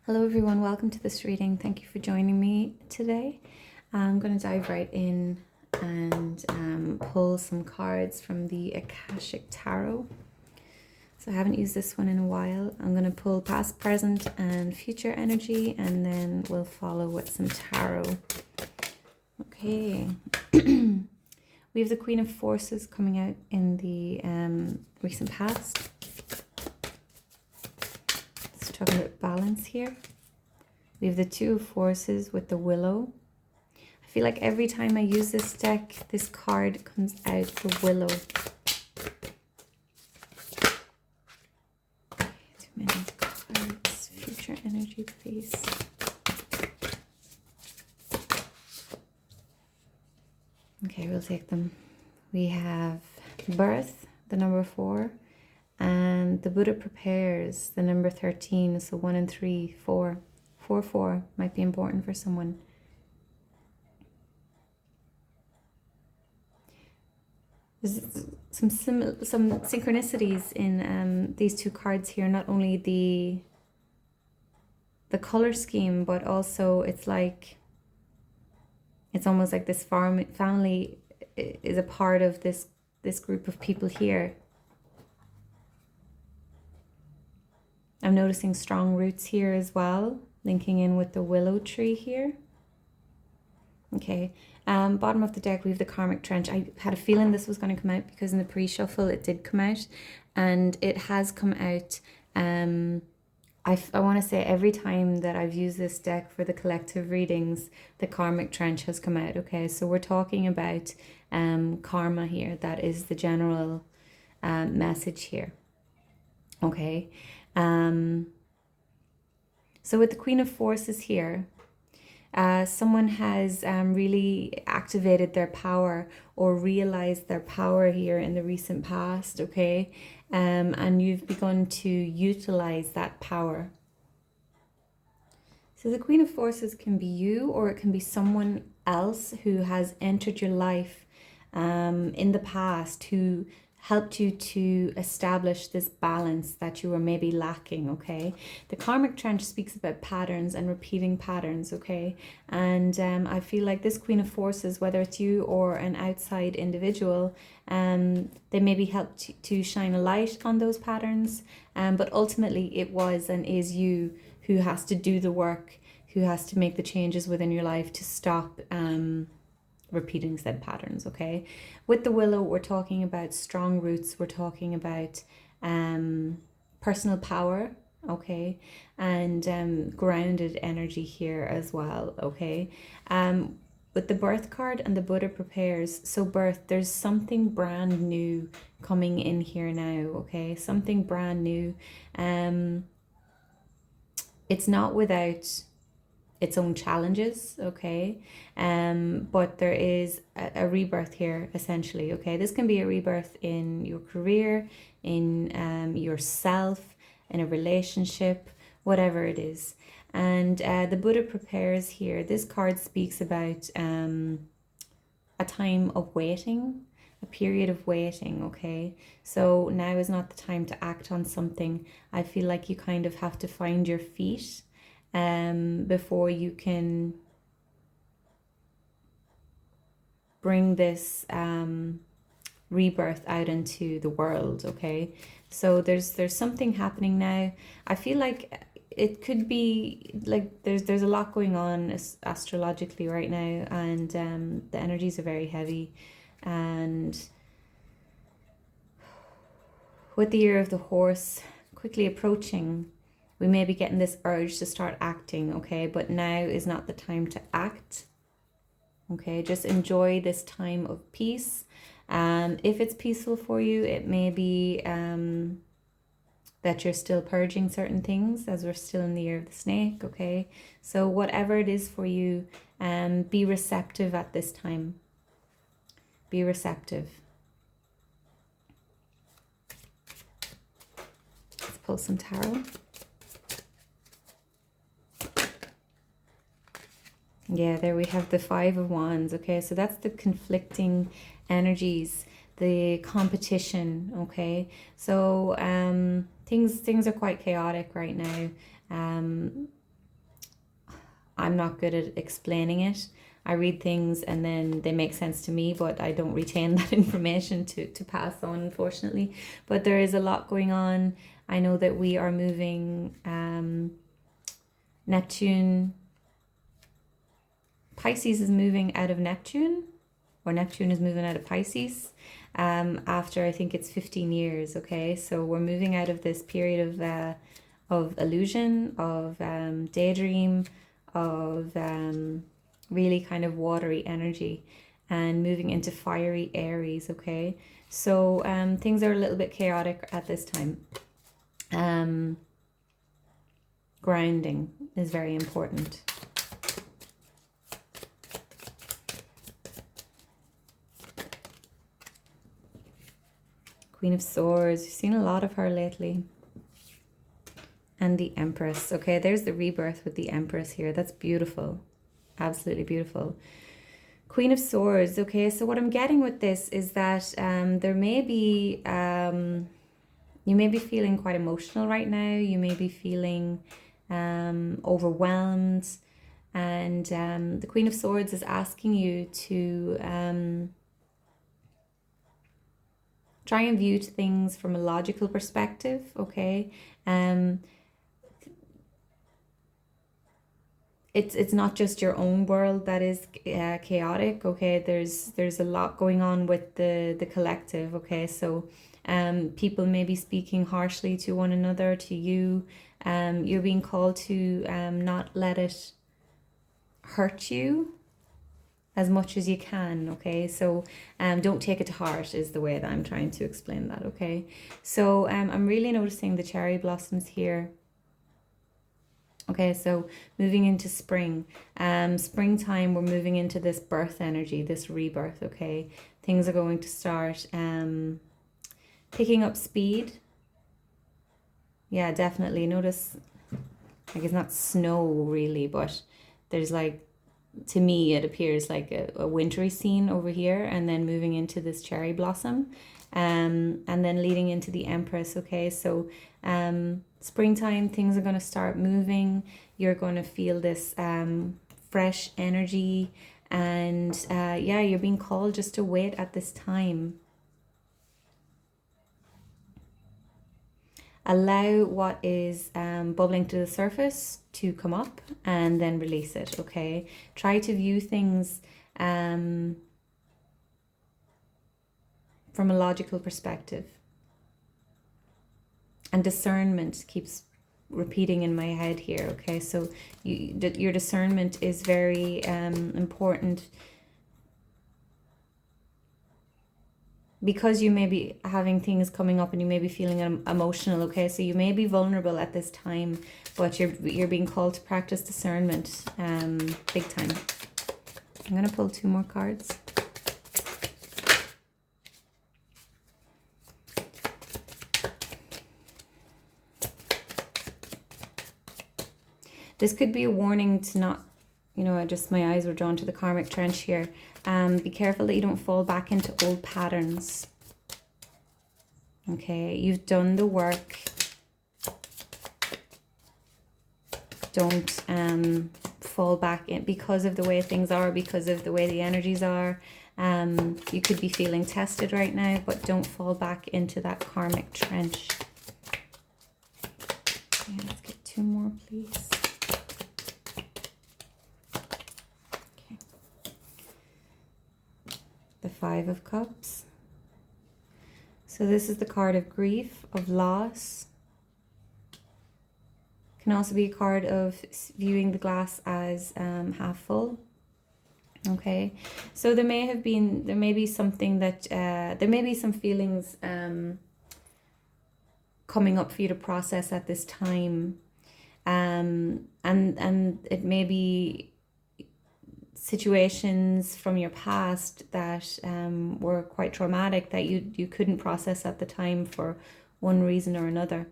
Hello everyone, welcome to this reading. Thank you for joining me today. I'm going to dive right in and pull some cards from the Akashic Tarot. So I haven't used this one in a while. I'm going to pull past, present and future energy, and then we'll follow with some tarot. Okay. We have the Queen of Forces coming out in the recent past. Talking about balance here. We have the Two of Forces with the Willow. I feel like every time I use this deck, this card comes out, the Willow. Too many cards. Future energy, please. Okay, we'll take them. We have Birth, the number 4. And the Buddha prepares, the number 13, so 1 and 3, 4. 4, 4 might be important for someone. There's some synchronicities in these two cards here. Not only the color scheme, but also it's almost like this family is a part of this group of people here. I'm noticing strong roots here as well, linking in with the willow tree here. Okay, bottom of the deck, we have the karmic trench. I had a feeling this was going to come out because in the pre-shuffle it did come out, and it has come out. I want to say every time that I've used this deck for the collective readings, the karmic trench has come out. Okay, so we're talking about karma here. That is the general message here. Okay. So with the Queen of Forces here, someone has really activated their power or realized their power here in the recent past, okay? And you've begun to utilize that power. So the Queen of Forces can be you, or it can be someone else who has entered your life in the past, who helped you to establish this balance that you were maybe lacking, okay? The karmic trench speaks about patterns and repeating patterns, okay? And I feel like this Queen of Forces, whether it's you or an outside individual, they maybe helped to shine a light on those patterns, but ultimately it was and is you who has to do the work, who has to make the changes within your life to stop repeating said patterns, okay? With the willow, we're talking about strong roots, we're talking about personal power, okay? And grounded energy here as well, okay? With the birth card and the Buddha prepares, so birth, there's something brand new coming in here now, okay? Something brand new. It's not without its own challenges, okay? But there is a rebirth here, essentially, okay? This can be a rebirth in your career, in yourself, in a relationship, whatever it is. And the Buddha prepares here. This card speaks about a time of waiting, a period of waiting, okay? So now is not the time to act on something. I feel like you kind of have to find your feet before you can bring this rebirth out into the world, okay? So there's something happening now. I feel like it could be like there's a lot going on astrologically right now, and the energies are very heavy. And with the year of the horse quickly approaching, we may be getting this urge to start acting, okay? But now is not the time to act, okay? Just enjoy this time of peace. If it's peaceful for you, it may be that you're still purging certain things, as we're still in the year of the snake, okay? So whatever it is for you, be receptive at this time. Be receptive. Let's pull some tarot. Yeah, there we have the Five of Wands, okay? So that's the conflicting energies, the competition, okay? So things are quite chaotic right now. I'm not good at explaining it. I read things and then they make sense to me, but I don't retain that information to pass on, unfortunately. But there is a lot going on. I know that we are moving Neptune. Pisces is moving out of Neptune, or Neptune is moving out of Pisces after I think it's 15 years. Okay, so we're moving out of this period of illusion, of daydream, of really kind of watery energy, and moving into fiery Aries. Okay, so things are a little bit chaotic at this time. Grounding is very important. Queen of Swords, you've seen a lot of her lately. And the Empress. Okay, there's the rebirth with the Empress here. That's beautiful. Absolutely beautiful. Queen of Swords. Okay, so what I'm getting with this is that there may be, you may be feeling quite emotional right now. You may be feeling overwhelmed. And the Queen of Swords is asking you to try and view things from a logical perspective, okay? It's not just your own world that is chaotic, okay? There's a lot going on with the collective, okay? So people may be speaking harshly to one another, to you. You're being called to not let it hurt you as much as you can, okay? So don't take it to heart is the way that I'm trying to explain that, okay? So I'm really noticing the cherry blossoms here. Okay, so moving into spring, springtime, we're moving into this birth energy, this rebirth, okay? Things are going to start picking up speed. Yeah, definitely. Notice, like, it's not snow really, but there's like, to me, it appears like a wintry scene over here, and then moving into this cherry blossom, and then leading into the Empress, okay? So springtime, things are going to start moving. You're going to feel this fresh energy, and yeah, you're being called just to wait at this time. Allow what is bubbling to the surface to come up and then release it, okay? Try to view things from a logical perspective. And discernment keeps repeating in my head here, okay? So your discernment is very important, because you may be having things coming up and you may be feeling emotional, okay? So you may be vulnerable at this time, but you're being called to practice discernment big time. I'm going to pull 2 more cards. This could be a warning to not, my eyes were drawn to the karmic trench here. Be careful that you don't fall back into old patterns. Okay, you've done the work. Don't fall back in because of the way things are, because of the way the energies are. You could be feeling tested right now, but don't fall back into that karmic trench. Yeah, let's get 2 more, please. The 5 of Cups. So this is the card of grief, of loss. Can also be a card of viewing the glass as half full. Okay, so there may be something that there may be some feelings coming up for you to process at this time, and it may be situations from your past that were quite traumatic that you couldn't process at the time for one reason or another.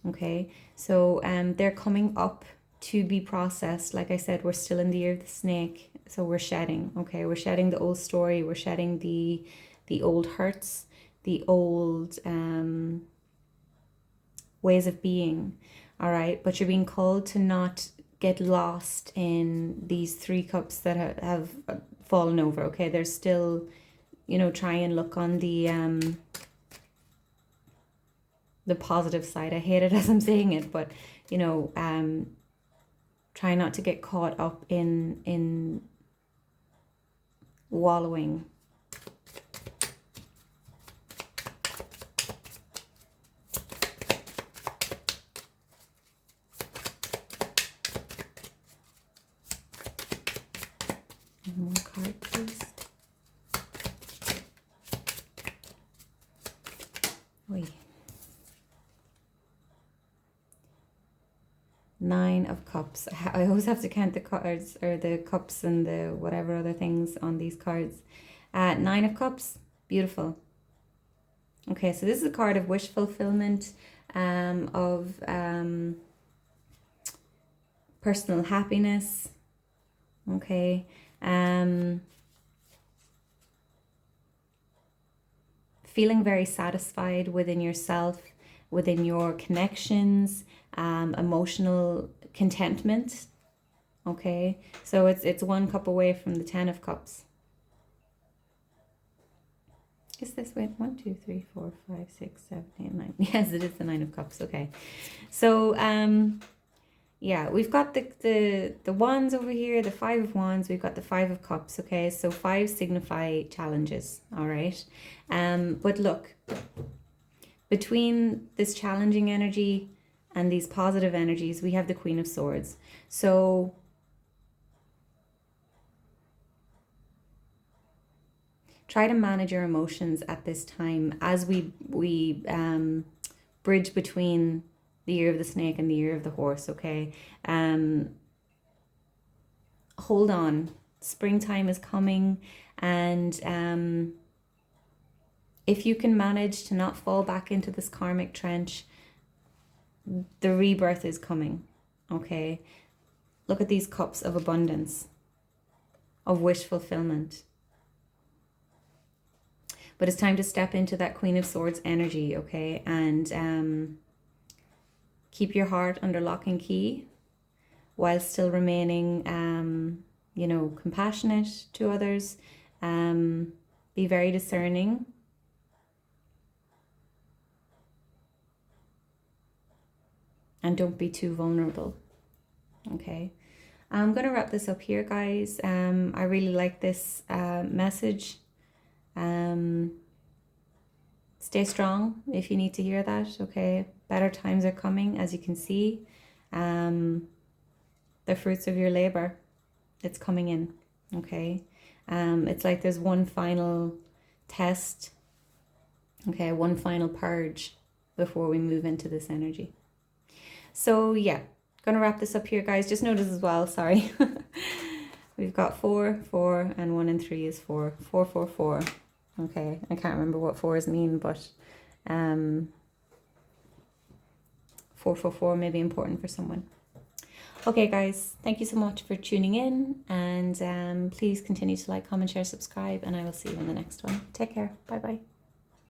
Okay, so they're coming up to be processed. Like I said, we're still in the year of the snake, so we're shedding. Okay, we're shedding the old story, we're shedding the old hurts, the old ways of being. All right, but you're being called to not get lost in these 3 cups that have fallen over, okay? There's still, you know, try and look on the positive side. I hate it as I'm saying it, but, you know, try not to get caught up in wallowing. One more card, please. Wait. 9 of Cups. I always have to count the cards, or the cups and the whatever other things on these cards. 9 of Cups. Beautiful. Okay, so this is a card of wish fulfillment, of personal happiness. Okay. Feeling very satisfied within yourself, within your connections, emotional contentment. Okay, so it's 1 cup away from the 10 of Cups. Is this with 1, 2, 3, 4, 5, 6, 7, 8, 9? Yes, it is the 9 of Cups. Okay, so yeah, we've got the wands over here, the 5 of Wands. We've got the 5 of Cups. Okay, so 5 signify challenges. All right, but look, between this challenging energy and these positive energies, we have the Queen of Swords. So try to manage your emotions at this time as we bridge between the year of the snake and the year of the horse, okay? Hold on. Springtime is coming, and if you can manage to not fall back into this karmic trench, the rebirth is coming, okay? Look at these cups of abundance, of wish fulfillment. But it's time to step into that Queen of Swords energy, okay? And keep your heart under lock and key while still remaining, you know, compassionate to others. Be very discerning. And don't be too vulnerable, okay? I'm going to wrap this up here, guys. I really like this message. Stay strong if you need to hear that, okay? Better times are coming, as you can see. The fruits of your labor, it's coming in, okay? It's like there's one final test, okay? One final purge before we move into this energy. So yeah, gonna wrap this up here, guys. Just notice as well, sorry. We've got 4, 4, and 1 and 3 is 4. 4, 4, 4. Okay, I can't remember what 4s mean, but 4, 4, 4 may be important for someone. Okay, guys, thank you so much for tuning in, and please continue to like, comment, share, subscribe, and I will see you in the next one. Take care. Bye-bye.